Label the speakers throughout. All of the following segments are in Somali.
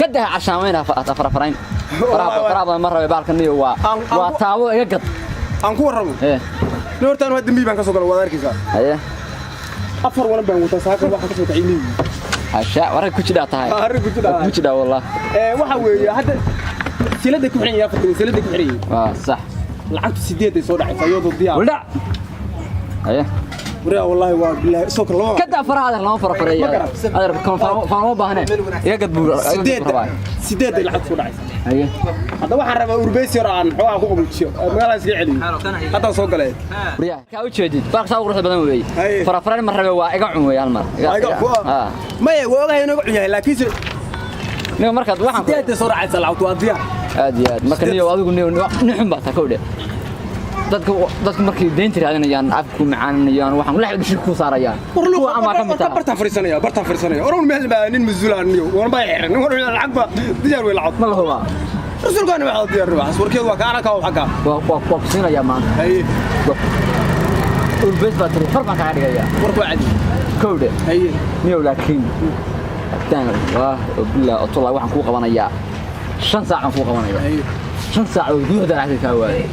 Speaker 1: كده عشان وين فرافرين فرافر مرة بالك إني وتابو يقط
Speaker 2: أنكو رمو
Speaker 1: إيه
Speaker 2: نورتان واحد دمي بانك سوق الوادر كذا
Speaker 1: أيه
Speaker 2: أفر ولا بان وتساق واحد كسر تعيني
Speaker 1: عشاء ورا كوتشي هاي
Speaker 2: هاري كوتشي
Speaker 1: دا والله
Speaker 2: وحوي هذا سيلدك محرين يا فترة سيلدك محرين
Speaker 1: صح
Speaker 2: لعبت سيديت يسود فيوض الضياء
Speaker 1: ولا أيه
Speaker 2: وريا والله بالله سوق الله
Speaker 1: كده فرا هذا لما فرا هذا كم فما بهنا يقد
Speaker 2: سيديت لعبت سود
Speaker 1: أيه
Speaker 2: هذا واحد ربع أوربيس يران حوا أخوه بتشيو ما لا يسقي عليه هذا سوق له
Speaker 1: وريا كاوتش جديد فرق سوق روح بدن وي فرا مرة وإيقع ويا المرة
Speaker 2: ما يوقع ينقع لكن
Speaker 1: نيو مركز واحد
Speaker 2: سيديت سرعة لعبت الضياء
Speaker 1: عادي ما كان نيو أقول نيو نحن بحث كوده dadku markay deynta raadinayaan afku macaanayaan waxaan la xidhiidh ku saarayaan kuwa ama ka mid ah
Speaker 2: barta fariisanaya oran meel baa nin masuulaaniyo wan baa xiran wan lacagba diyaar way lacag
Speaker 1: ma lahuba
Speaker 2: rasuulkana waxa diyaar wax warkeed waa kaana ka waxa
Speaker 1: waa kusinaya maanta
Speaker 2: hay
Speaker 1: ulbes batri farma ka dhigaya
Speaker 2: warku caadi
Speaker 1: kowde
Speaker 2: hay
Speaker 1: niyo laakiin tan waa bilaa otolay waxaan ku qabanayaa 5 saac aan ku qabanayaa 5 saac oo gudaha lacag ka waayay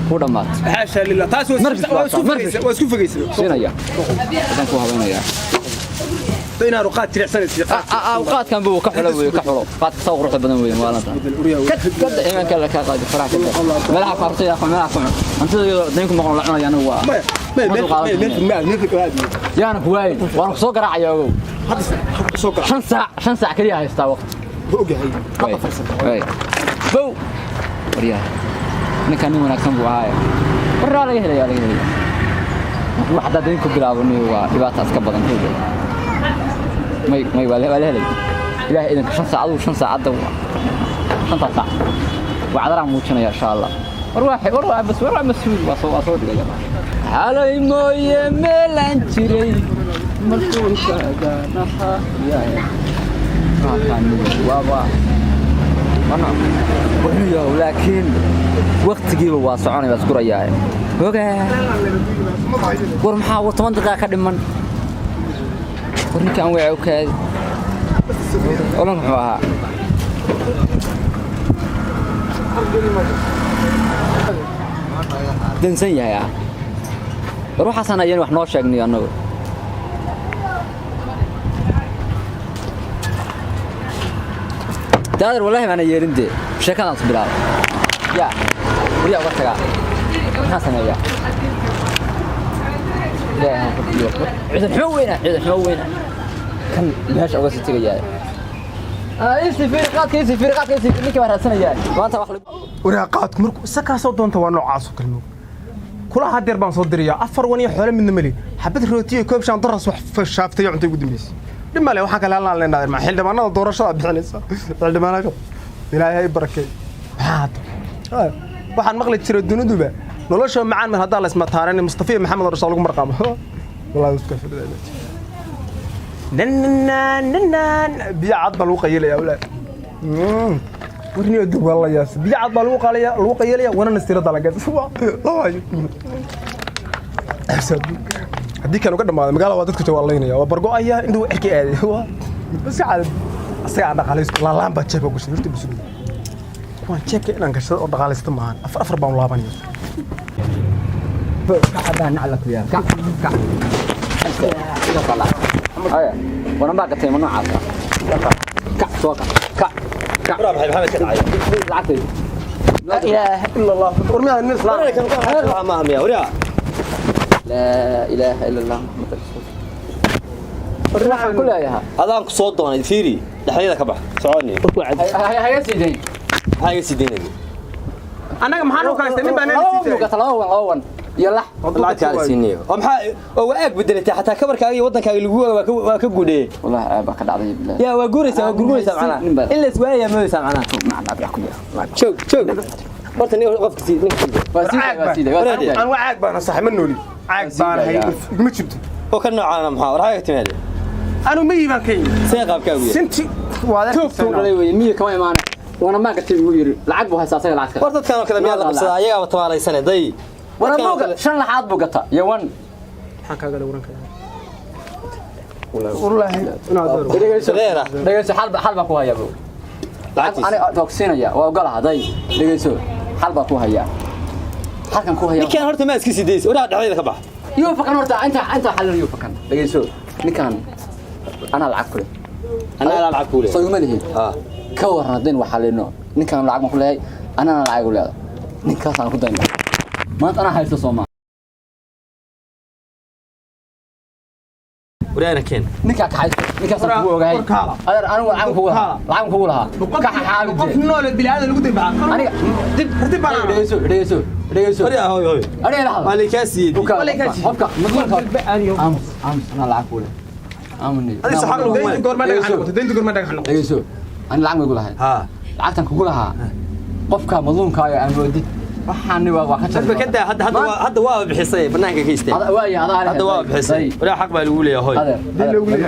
Speaker 1: كودا مات
Speaker 2: حاشا لله تاس واسكو فقيس
Speaker 1: سينيا بدن كو هبينيا
Speaker 2: بينا رقات تريحسن
Speaker 1: اوقات كان بو كحلو قاد تصور روح بدن وين مالنتا كد ايمان كلا ka qaadi faraha malaha fartay aqoon malaha انت دينكم مقون لعنaa yana waa yana kuway waan soo garaacayo hadda soo garaac 5 saac kaliya haystaa waqti
Speaker 2: ogahay hada farsan
Speaker 1: bow wariya ninkan nin wanaagsan buu ahaa waraa laga helaya ma xada deynku bilaabnay waa dhibaato aska badan kooda may wala helay ilaahay idan 5 saacad 5 saac وعذرا موجنا إن شاء الله وروح بس مسؤول وصوت يا على مويه ملانتري مسؤول كذا نحا يا كان بابا أنا وهي ولكن وقت جيب واسعني بذكر إياه اوكي ورمحا وطمان دقائق كدمان ورني كان وعي اوكي ولا محوها دنسان يا روح حسن ايان wax noo sheegnay anagu daadar wallahi ma yeerinde sheekadaas bilaab ya wariya waqtiga maxaa sameeyaa ciidan xaweyna kan meesha uga sitagaya في فرقات ninka waraadsanaya maanta wax
Speaker 2: waraaqaadku markuu saka soo doonto waa noocaas oo kalmo kula hadeer baan soo diriyaa afar wan iyo xoolo midna mali xabad rootiyo koob shan daras wax fashaaftay cunto ugu dambeysay dhimale waxa kale aan leenahay ma xildhibaanada doorashada bixinaysa xildhibaanada ilaahay barakay waxaan maqli jiray dunuduba nolosha macaan mar hadaa la isma taaran Mustafa Maxamed Rasuul lagu marqamo wallahi iska fiirdayna نن بيعض بالوقة يلي يا ولاد ورني أدب والله يا سيد بيعض بالوقة يلي وانا نستيرد على قد الله هديك كانوا قدام هذا مقالة وادتك تواليني وبرجو أيه عنده حكي هذه هو بس عاد أصيع دخاليس لا لا بتشيك وقش نرتي بسوي وان تشيك إن كشة دخاليس تمان أفر بام لا بني
Speaker 1: كعبان على كليا كع أيه وأنا ما قلت منو عارفة كع توقع كع
Speaker 2: برافو حبيبي محمد كعاية
Speaker 1: العتيب لا إله إلا الله
Speaker 2: ورمي الناس لا معهم يا وريا
Speaker 1: لا إله إلا الله محمد رسول الله كلها ياها
Speaker 3: هذا صوت دون فيري دحيلك كبح سعوني
Speaker 1: هاي سيدين
Speaker 3: هاي سيدين
Speaker 2: أنا محنو كان استني بنا
Speaker 1: نسيت قتلوه يلا
Speaker 3: طلعت على سينيو ومحا واق بدلتي حتى كبركاغي ودنكاغي لغو waa ka gudee
Speaker 1: wallahi ba ka dhacday billaah
Speaker 3: ya waa guuraysa macna illa iswaaya ma macna macna abi ku joog horta nin qofka si
Speaker 2: aan waag baan sax ma nooli caag baan hay ma jibto
Speaker 3: oo ka noocana maxaa warhaga timaade
Speaker 2: anu ma yiban kay
Speaker 3: seeqabkaagu
Speaker 2: sinti waada
Speaker 1: soo dhalay way miyo kama imaan wana ma gatay ugu yiri lacag buu haysaa saga lacag
Speaker 3: war dadkan oo kale miyaa la qabsadaa ayaga wa tawaalaysan day
Speaker 1: wana mooga shan laxaad buu gata yawan
Speaker 2: waxaan kaaga la waran karaa والله انا
Speaker 1: dhageyso xal baa ku haya bro ani toogsinaya waa ogolaha haday dhageyso xal baa ku haya halkan ku haya
Speaker 3: ninkan horta ma iska sideys waraa dhaxayda ka bax
Speaker 1: iyo fakan horta inta xal iyo fakan dhageyso ninkan ana lacag kule soo ma lihin ka waradin waxa leeno ninkan lacag ma ku leeyahay ana lacag u leeyahay ninkaas aan ku dayn maanta ana haysto Soomaa
Speaker 3: ورانا كين
Speaker 1: ninka ka haysto ninkaas aan ku ogahay adeer anigu lacag ku lahaa ka xaabid
Speaker 2: qof nool bilaadan lagu dibaa
Speaker 1: aniga dib baan dhageyso
Speaker 3: وريا هوي هوي
Speaker 1: aniga lahaa
Speaker 3: مالك سيدي
Speaker 1: qofka madluumka ana lacag ku leeyahay amni
Speaker 2: هذه صحاب الدين تقول ما دغ حنقط دين تقول ما دغ حنقط
Speaker 1: dhageyso ana lacag ma gulahay
Speaker 3: ها
Speaker 1: lacagtan kugu lahaa qofka madluumka aan moodid waxaan waa ka
Speaker 3: hadba kada hadda waa bixisay banaanka ka istay hadda waa bixisay waraa xaq baa lagu leeyahay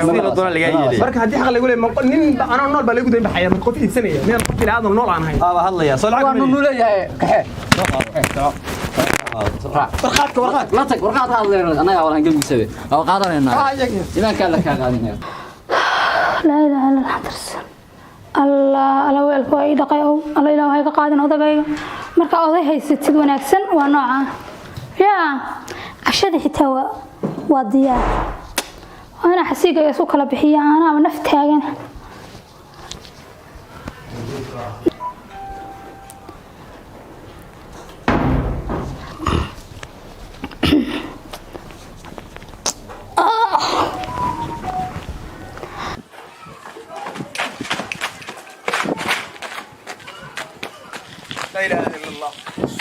Speaker 3: hooy la doona laga yeelay
Speaker 2: marka hadii xaq lagu leeyahay nin ana nool baa lagu daybaxaya qof iibsanaya nin qof bilaadan nool aan ahayn
Speaker 3: aba hadlaya soo lacag
Speaker 1: waan nu leeyahay kaxe warqaadka la tag warqaad qaadayna anaga walaan galbisabe oo qaadanayna imaanka la ka qaadinaya
Speaker 4: la ilaaha illa allah ala weelku ay dhaqay oo alla ilaahay ka qaadin odagayga marka oday haysatid wanaagsan waa nooca yaa cashada xitaa waa diyaar ana xasiga isu kala bixiya ana naf taagan
Speaker 2: لا اله الا الله